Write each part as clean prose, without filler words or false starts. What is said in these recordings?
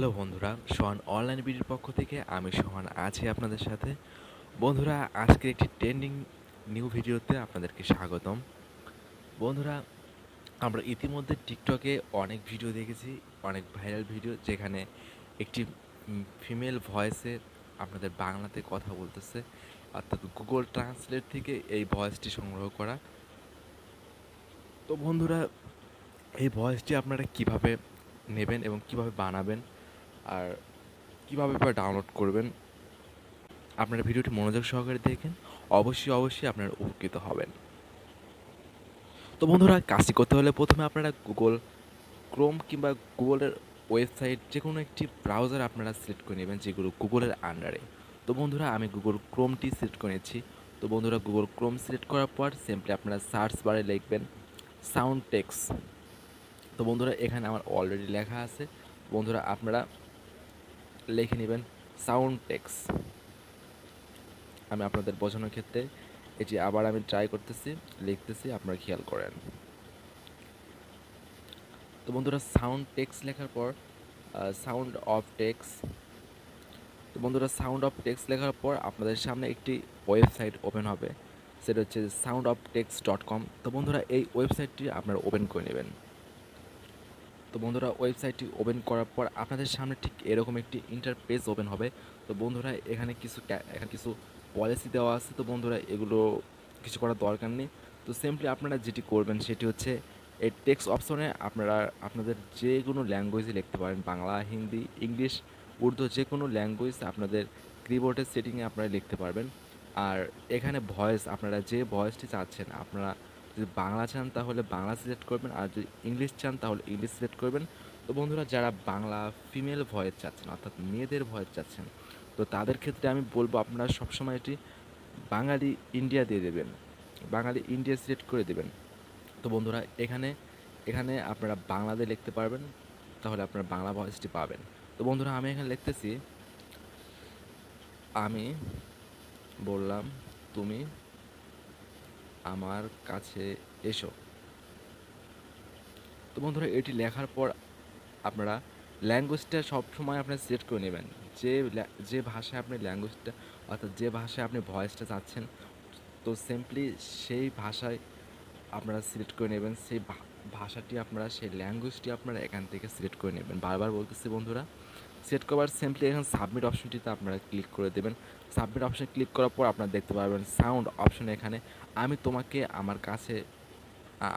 Hello বন্ধুরা, সোহান online বিডির পক্ষ থেকে আমি সোহান আছি আপনাদের সাথে। বন্ধুরা, আজকে একটি ট্রেন্ডিং নিউ ভিডিওতে আপনাদেরকে স্বাগতম। বন্ধুরা, আমরা ইতিমধ্যে টিকটকে অনেক ভিডিও দেখেছি, অনেক ভাইরাল ভিডিও, যেখানে একটি ফিমেল ভয়েসে আপনাদের বাংলাতে কথা বলতেছে, অর্থাৎ গুগল ট্রান্সলেট থেকে এই ভয়েসটি সংগ্রহ করা। তো বন্ধুরা, এই ভয়েসটি আপনারা কিভাবে নেবেন এবং কিভাবে বানাবেন আর কীভাবে ডাউনলোড করবেন, আপনারা ভিডিওটি মনোযোগ সহকারে দেখেন, অবশ্যই আপনারা উপকৃত হবেন। তো বন্ধুরা, কাজটি করতে হলে প্রথমে আপনারা গুগল ক্রোম কিংবা গুগলের ওয়েবসাইট যে কোনো একটি ব্রাউজার আপনারা সিলেক্ট করে নেবেন, যেগুলো গুগলের আন্ডারে। তো বন্ধুরা, আমি গুগল ক্রোমটি সিলেক্ট করে নিচ্ছি। তো বন্ধুরা, গুগল ক্রোম সিলেক্ট করার পর সিম্পলি আপনারা সার্চ বারে লিখবেন সাউন্ড টেক্স। তো বন্ধুরা, এখানে আমার অলরেডি লেখা আছে। বন্ধুরা, আপনারা লিখে নেবেন সাউন্ড টেক্স। আমি আপনাদের বোঝানোর ক্ষেত্রে এটি আবার আমি ট্রাই করতেছি, লিখতেছি, আপনারা খেয়াল করেন। তো বন্ধুরা, সাউন্ড টেক্স লেখার পর সাউন্ড অফ টেক্স। তো বন্ধুরা, সাউন্ড অফ টেক্স লেখার পর আপনাদের সামনে একটি ওয়েবসাইট ওপেন হবে, সেটা হচ্ছে soundoftext.com। তো বন্ধুরা, এই ওয়েবসাইটটি আপনারা ওপেন করে নেবেন। তো বন্ধুরা, ওয়েবসাইটটি ওপেন করার পর আপনাদের সামনে ঠিক এরকম একটি ইন্টারপেজ ওপেন হবে। তো বন্ধুরা, এখানে কিছু পলিসি দেওয়া আছে। তো বন্ধুরা, এগুলো কিছু করার দরকার নেই। তো সিম্পলি আপনারা যেটি করবেন সেটি হচ্ছে এই টেক্সট অপশনে আপনারা আপনাদের যে কোনো ল্যাঙ্গুয়েজে লিখতে পারেন, বাংলা, হিন্দি, ইংলিশ, উর্দু, যে কোনো ল্যাঙ্গুয়েজ আপনাদের কিবোর্ডের সেটিংয়ে আপনারা লিখতে পারবেন। আর এখানে ভয়েস, আপনারা যে ভয়েসটি চাচ্ছেন, আপনারা যদি বাংলা চান তাহলে বাংলা সিলেক্ট করবেন, আর যদি ইংলিশ চান তাহলে ইংলিশ সিলেক্ট করবেন। তো বন্ধুরা, যারা বাংলা ফিমেল ভয়েস চাচ্ছেন, অর্থাৎ মেয়েদের ভয়েস চাচ্ছেন, তো তাদের ক্ষেত্রে আমি বলবো আপনারা সবসময় এটি বাঙালি ইন্ডিয়া দিয়ে দেবেন, বাঙালি ইন্ডিয়া সিলেক্ট করে দেবেন। তো বন্ধুরা, এখানে এখানে আপনারা বাংলাতে লিখতে পারবেন, তাহলে আপনারা বাংলা ভয়েসটি পাবেন। তো বন্ধুরা, আমি এখানে লিখতেছি, আমি বললাম তুমি আমার কাছে এসো। তো বন্ধুরা, এটি লেখার পর আপনারা ল্যাঙ্গুয়েজটা সবসময় আপনারা সিলেক্ট করে নেবেন, যে ভাষায় আপনি ল্যাঙ্গুয়েজটা, অর্থাৎ যে ভাষায় আপনি ভয়েসটা চাচ্ছেন, তো সিম্পলি সেই ভাষায় আপনারা সিলেক্ট করে নেবেন। সেই ভাষাটি আপনারা, সেই ল্যাঙ্গুয়েজটি আপনারা এখান থেকে সিলেক্ট করে নেবেন। বারবার বলতেছি বন্ধুরা, সিলেক্ট করবার সিম্পলি এখানে সাবমিট অপশনটিতে আপনারা ক্লিক করে দেবেন। সাবমিট অপশনে ক্লিক করার পর আপনারা দেখতে পারবেন সাউন্ড অপশনে এখানে আমি তোমাকে আমার কাছে,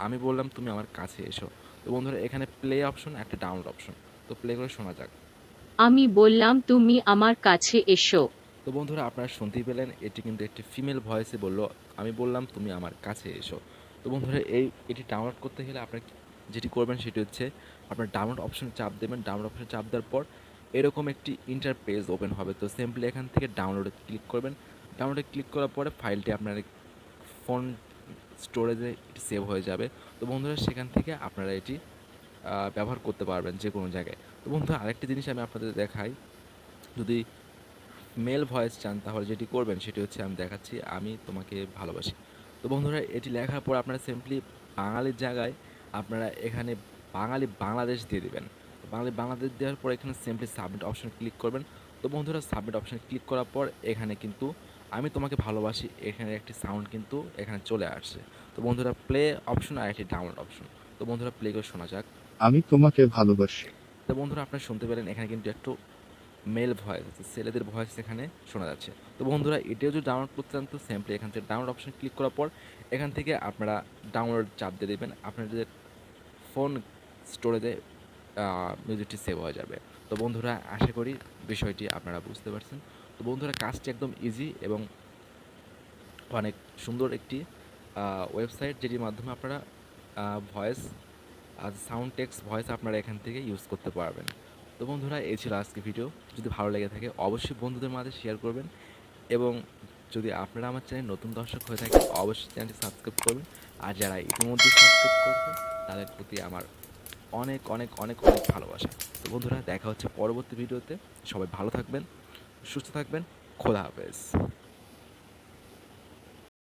আমি বললাম তুমি আমার কাছে এসো। তো বন্ধুরা, এখানে প্লে অপশন, একটা ডাউনলোড অপশন। তো প্লে করে শোনা যাক। আমি বললাম তুমি আমার কাছে এসো। তো বন্ধুরা, আপনারা শুনতেই পেলেন, এটি কিন্তু একটি ফিমেল ভয়েসে বললো আমি বললাম তুমি আমার কাছে এসো। তো বন্ধুরা, এটি ডাউনলোড করতে গেলে আপনারা যেটি করবেন সেটি হচ্ছে আপনার ডাউনলোড অপশনে চাপ দেবেন। ডাউনলোড অপশনে চাপ দেওয়ার পর এরকম একটি ইন্টারপেজ ওপেন হবে। তো সিম্পলি এখান থেকে ডাউনলোডে ক্লিক করবেন। ডাউনলোডে ক্লিক করার পরে ফাইলটি আপনার ফোন স্টোরেজে সেভ হয়ে যাবে। তো বন্ধুরা, সেখান থেকে আপনারা এটি ব্যবহার করতে পারবেন যে কোনো জায়গায়। তো বন্ধুরা, আরেকটি জিনিস আমি আপনাদের দেখাই, যদি মেল ভয়েস চান তাহলে যেটি করবেন সেটি হচ্ছে আমি দেখাচ্ছি, আমি তোমাকে ভালোবাসি। তো বন্ধুরা, এটি লেখার পর আপনারা সিম্পলি বাঙালির জায়গায় আপনারা এখানে বাঙালি বাংলাদেশ দিয়ে দেবেন। বাঙালি বাংলাদেশ দেওয়ার পর এখানে সিম্পলি সাবমিট অপশানে ক্লিক করবেন। তো বন্ধুরা, সাবমিট অপশানে ক্লিক করার পর এখানে কিন্তু আমি তোমাকে ভালোবাসি, এখানে একটি সাউন্ড কিন্তু এখানে চলে আসছে। তো বন্ধুরা, প্লে অপশন আর একটি ডাউনলোড অপশন। তো বন্ধুরা, প্লে করে শোনা যাক। আমি তোমাকে ভালোবাসি। তো বন্ধুরা, আপনারা শুনতে পেলেন এখানে কিন্তু একটু মেল ভয়েস আছে, ছেলেদের ভয়েস এখানে শোনা যাচ্ছে। তো বন্ধুরা, এটাও যদি ডাউনলোড করতে চান তো সিম্পলি এখান থেকে ডাউনলোড অপশন ক্লিক করার পর এখান থেকে আপনারা ডাউনলোড চাপ দিয়ে দেবেন, আপনাদের ফোন স্টোরেজে মিউজিকটি সেভ হয়ে যাবে। তো বন্ধুরা, আশা করি বিষয়টি আপনারা বুঝতে পারছেন। তো বন্ধুরা, কাজটি একদম ইজি এবং অনেক সুন্দর একটি ওয়েবসাইট, যেটির মাধ্যমে আপনারা ভয়েস আর সাউন্ড টেক্সট ভয়েস আপনারা এখান থেকে ইউজ করতে পারবেন। তো বন্ধুরা, এই ছিল আজকে ভিডিও। যদি ভালো লেগে থাকে অবশ্যই বন্ধুদের মাঝে শেয়ার করবেন, এবং যদি আপনারা আমার চ্যানেল নতুন দর্শক হয়ে থাকেন অবশ্যই চ্যানেলটি সাবস্ক্রাইব করবেন। আর যারা ইতিমধ্যে সাবস্ক্রাইব করবেন তাদের প্রতি আমার অনেক অনেক অনেক অনেক ভালোবাসা। তো বন্ধুরা, দেখা হচ্ছে পরবর্তী ভিডিওতে। সবাই ভালো থাকবেন, সুস্থ থাকবেন, খোদা হাফেজ।